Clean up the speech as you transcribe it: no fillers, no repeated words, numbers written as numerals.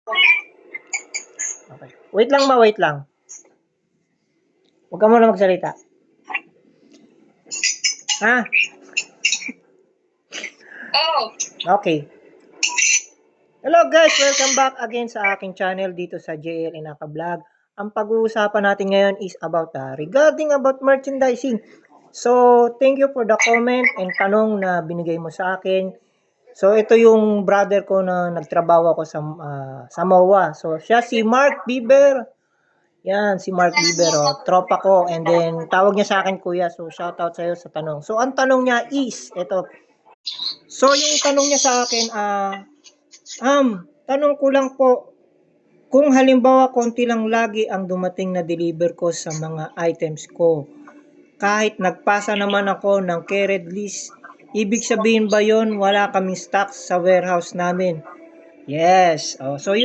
Okay. Wait lang ba, wait lang. Huwag ka muna magsalita. Ha? Oo. Okay. Hello guys, welcome back again sa aking channel dito sa JL Inaka Vlog. Ang pag-uusapan natin ngayon is about regarding about merchandising. So, thank you for the comment and tanong na binigay mo sa akin. So, ito yung brother ko na nagtrabaho ako sa MOA. So, siya si Mark Bieber. Yan, si Mark Bieber, tropa ko. And then, tawag niya sa akin kuya. So, shoutout sa'yo sa tanong. So, ang tanong niya is, ito. So, yung tanong niya sa akin, tanong ko lang po, kung halimbawa konti lang lagi ang dumating na deliver ko sa mga items ko, kahit nagpasa naman ako ng carried list, ibig sabihin ba yon wala kaming stock sa warehouse namin? Yes. So yun